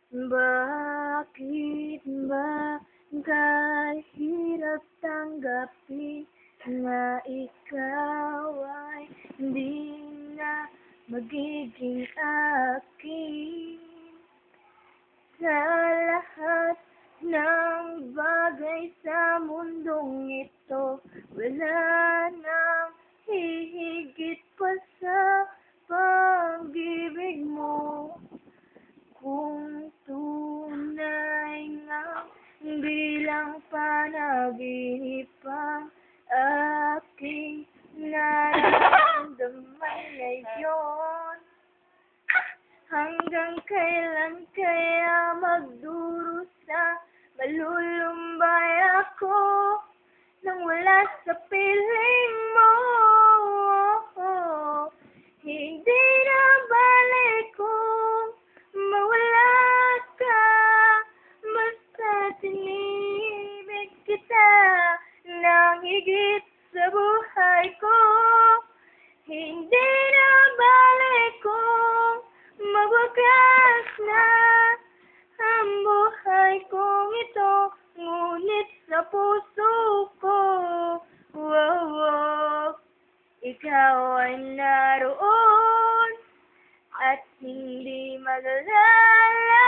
Bakit ba kahirap tanggapin na ikaw ay hindi na magiging akin? Sa lahat ng bagay sa mundong ito, wala nang hihigit pa sa pag-ibig mo. Kung tunay nga hindi lang panaginip ang aking nararamdaman ngayon, hanggang kailan kaya magdurusa, malulumbay ako nang wala sa piling mo. Hindi na balik kung mawala ka, basta't inibig kita ng higit sa buhay ko. Hindi na balik kung mawagas na ang buhay kong ito, ngunit sa puso ko, ikaw ay naroon at hindi magalala.